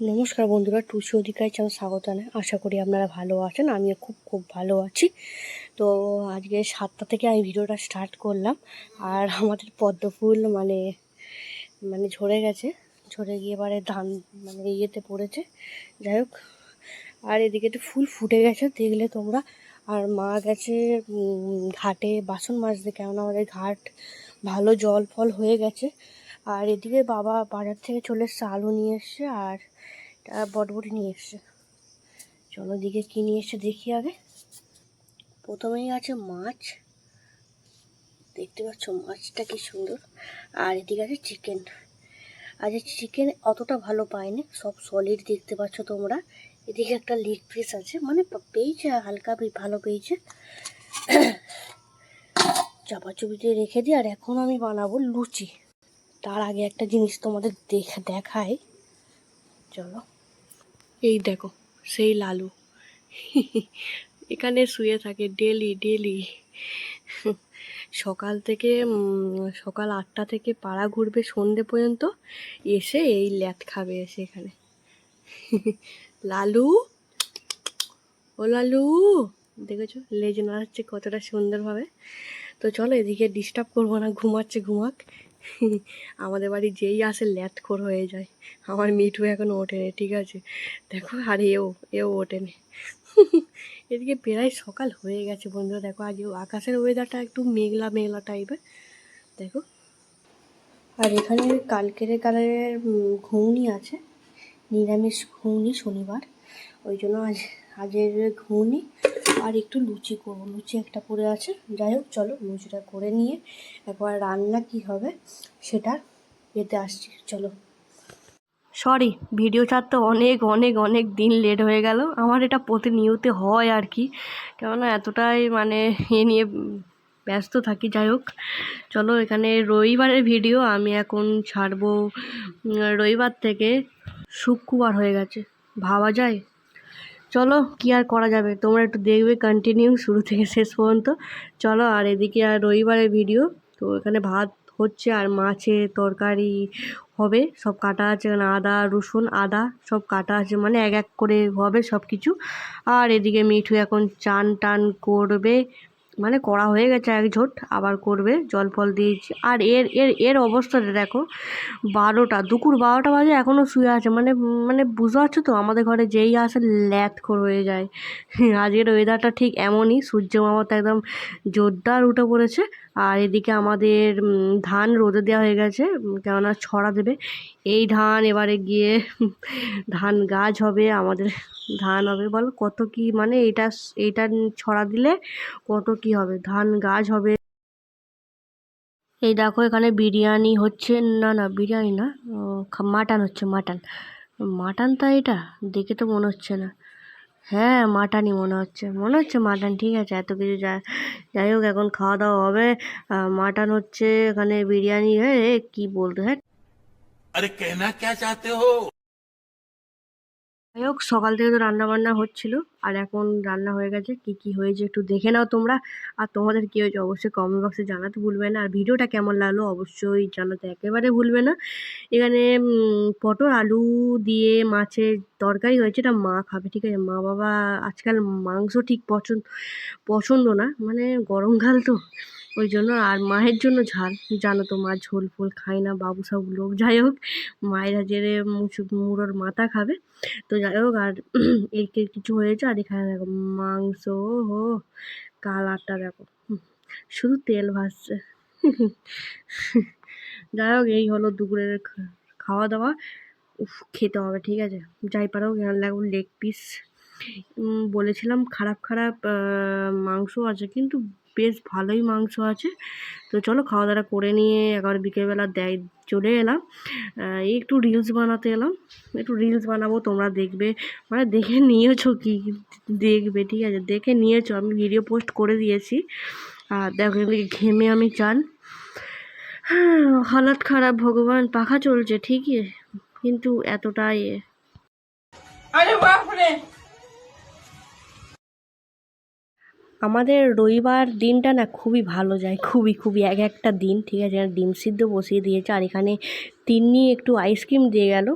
নমস্কার বন্ধুরা, টুসি অধিকারী চ্যানেল স্বাগত জানাই। আশা করি আপনারা ভালো আছেন। আমিও খুব ভালো আছি। তো আজকে 7টা থেকে আমি ভিডিওটা স্টার্ট করলাম। আর আমাদের পদ্ম ফুল মানে ঝরে গেছে, ঝরে গিয়ে এবারে ধান ইয়েতে পড়েছে। যাই হোক, আর এদিকে তো ফুল ফুটে গেছে দেখলে তোমরা। আর মা গেছে ঘাটে বাসন মাজতে, কেননা আমাদের ঘাট ভালো জল ফল হয়ে গেছে। আর এদিকে বাবা বাজার থেকে চলে এসছে, আলু নিয়ে এসছে আর বটবটি নিয়ে এসছে। চলো দিকে কী নিয়ে এসছে দেখি আগে। প্রথমেই আছে মাছ, দেখতে পাচ্ছ মাছটা কি সুন্দর। আর এদিকে আছে চিকেন। আজ চিকেন অতটা ভালো পাইনি, সব সলিড দেখতে পাচ্ছ তোমরা। এদিকে একটা লেগ পিস আছে, পেয়েছে হালকা ভালো পেয়েছে। চাপাচুপি দিয়ে রেখে দিই। আর এখন আমি বানাবো লুচি। তার আগে একটা জিনিস তোমাদের দেখাই, চলো। এই দেখো সেই লালু এখানে শুয়ে থাকে ডেলি। সকাল থেকে সকাল 8টা থেকে পাড়া ঘুরবে সন্ধে পর্যন্ত, এসে এই ল্যাট খাবে এসে এখানে। লালু, ও লালু, দেখেছো লেজ নাড়াচ্ছে কতটা সুন্দরভাবে। তো চলো এদিকে ডিস্টার্ব করবো না, ঘুমাচ্ছে ঘুমাক। আমাদের বাড়ি যেই আসে ল্যাটখোর হয়ে যায়। আমার মিঠু এখনো ওঠেনি, ঠিক আছে দেখো। আর এও ওঠেনি। এদিকে প্রায় সকাল হয়ে গেছে বন্ধুরা। দেখো আজ আকাশের ওয়েদারটা একটু মেঘলা মেঘলা টাইপের, দেখো। আর এখানে কালকের কালারের ঘুগনি আছে, নিরামিষ ঘুগনি, শনিবার। ওই জন্য আজের ঘুগনি আর একটু লুচি করবো। লুচি একটা পড়ে আছে। যাই হোক চলো লুচিটা করে নিয়ে একবার রান্না কি হবে সেটা পেতে আসছি, চলো। সরি, ভিডিও ছাড়তে অনেক দিন লেট হয়ে গেল। আমার এটা প্রতিনিয়ত হয় আর কি, কেননা এতটাই এ নিয়ে ব্যস্ত থাকি। যাই হোক চলো, এখানে রবিবারের ভিডিও আমি এখন ছাড়বো। রবিবার থেকে শুক্রবার হয়ে গেছে, ভাবা যায়। চলো কি আর করা যাবে, তোমরা একটু দেখবে কন্টিনিউ শুরু থেকে শেষ পর্যন্ত। চলো। আর এদিকে আর রবিবারের ভিডিও, তো এখানে ভাত হচ্ছে আর মাছের তরকারি হবে। সব কাটা আছে, আদা রসুন আদা সব কাটা আছে, এক এক করে হবে সব কিছু। আর এদিকে মিঠু এখন চান টান করবে, করা হয়ে গেছে এক ঝোট, আবার করবে, জল ফল দিয়েছি। আর এর এর এর অবস্থাটা দেখো, দুপুর 12টা বাজে এখনও শুয়ে আছে। বুঝতে পারছো তো, আমাদের ঘরে যেই আসে ল্যাথখোর হয়ে যায়। আজকের ওয়েদারটা ঠিক এমনই, সূর্য মামাটা একদম জোরদার উঠে পড়েছে। আর এদিকে আমাদের ধান রোদে দেওয়া হয়ে গেছে, কেননা ছড়া দেবে এই ধান। এবারে গিয়ে ধান গাছ হবে, আমাদের ধান হবে। বলো কত কি, এইটা ছড়া দিলে কত কি হবে, ধান গাছ হবে। এই দেখো এখানে বিরিয়ানি হচ্ছে, না বিরিয়ানি না, মাটন হচ্ছে, মাটন তা এটা দেখে তো মনে হচ্ছে না। হ্যাঁ মাটনই মনে হচ্ছে মাটন, ঠিক আছে। এত কিছু যাই হোক, এখন খাওয়া দাওয়া হবে। মাটন হচ্ছে এখানে, বিরিয়ানি। হ্যাঁ কি বলতো, হ্যাঁ अरे कहना क्या चाहते हो। যাই হোক, সকাল থেকে তো রান্না বান্না হচ্ছিল, আর এখন রান্না হয়ে গেছে। কি কি হয়েছে একটু দেখে নাও তোমরা। আর তোমাদের কি হয়েছে অবশ্যই কমেন্ট বক্সে জানাতে ভুলবে না। আর ভিডিওটা কেমন লাগলো অবশ্যই জানাতে একেবারে ভুলবে না। এখানে পটল আলু দিয়ে মাছের তরকারি হয়েছে, এটা মা খাবে, ঠিক আছে। মা বাবা আজকাল মাংস ঠিক পছন্দ না, গরমকাল তো ওই জন্য। আর মায়ের জন্য ঝাল, জানো তো মা ঝোল ফোল খায় না, বাবু সব লোক। যাই হোক, মায়েরা জেরে মুড়োর মাথা খাবে। তো যাই হোক, আর এই কিছু হয়েছে। আর এখানে দেখো মাংস, হো কালারটা দেখো, শুধু তেল ভাসছে। যাই হোক, এই হলো দুপুরের খাওয়া দাওয়া। খেতে হবে, ঠিক আছে। যাই পারো লাগবো লেগ পিস। বলেছিলাম খারাপ মাংস আছে, কিন্তু বেশ ভালোই মাংস আছে। তো চলো খাওয়া দাওয়া করে নিয়ে একবার বিকেলবেলা চলে এলাম। একটু রিলস বানাতে এলাম, একটু রিলস বানাবো, তোমরা দেখবে। দেখে নিয়েছো কি, দেখবে, ঠিক আছে। দেখে নিয়েছো, আমি ভিডিও পোস্ট করে দিয়েছি। আর দেখো এদিকে ঘেমে আমি চান, হালাত খারাপ। ভগবান, পাখা চলছে ঠিকই, কিন্তু এতটাই আমাদের রবিবার দিনটা না খুবই ভালো যায়, খুবই খুবই এক একটা দিন, ঠিক আছে। আর ডিম সিদ্ধ বসিয়ে দিয়েছে, আর এখানে তিন্নি একটু আইসক্রিম দিয়ে গেল,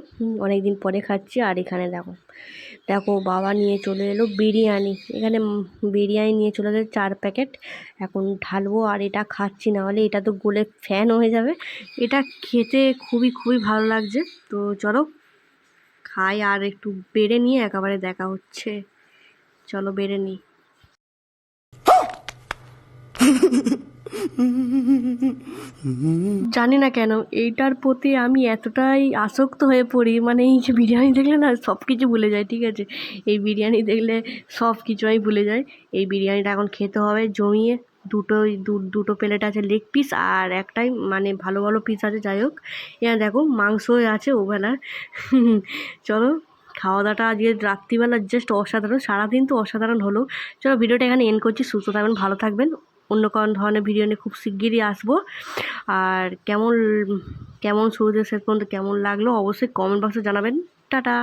অনেক দিন পরে খাচ্ছি। আর এখানে দেখো দেখো বাবা নিয়ে চলে এলো বিরিয়ানি, এখানে বিরিয়ানি নিয়ে চলে গেছে 4 প্যাকেট। এখন ঢালবো আর এটা খাচ্ছি, না হলে এটা তো গলে ফ্যান হয়ে যাবে। এটা খেতে খুবই খুবই ভালো লাগছে। তো চলো খাই, আর একটু বেড়ে নিয়ে একেবারে দেখা হচ্ছে। চলো বেড়ে নিই। জানি না কেন এইটার প্রতি আমি এতটাই আসক্ত হয়ে পড়ি, মানে এই যে বিরিয়ানি দেখলে না সব কিছু ভুলে যাই, ঠিক আছে। এই বিরিয়ানি দেখলে সব কিছু আমি ভুলে যাই। এই বিরিয়ানিটা এখন খেতে হবে জমিয়ে। দুটো প্লেট আছে লেগ পিস, আর একটাই মানে ভালো ভালো পিস আছে, যাই হোক। এখানে দেখো মাংস আছে ওবেলার। চলো খাওয়া দাওয়াটা আজকে রাত্রিবেলা জাস্ট অসাধারণ, সারাদিন তো অসাধারণ হলো। চলো ভিডিওটা এখানে এন্ড করছি। সুস্থ থাকবেন, ভালো থাকবেন। অন্য কোনো ধরনের ভিডিও নিয়ে খুব শিগগিরই আসবো। আর কেমন কেমন শুরু থেকে শেষ পর্যন্ত কেমন লাগলো অবশ্যই কমেন্ট বক্সে জানাবেন। টাটা।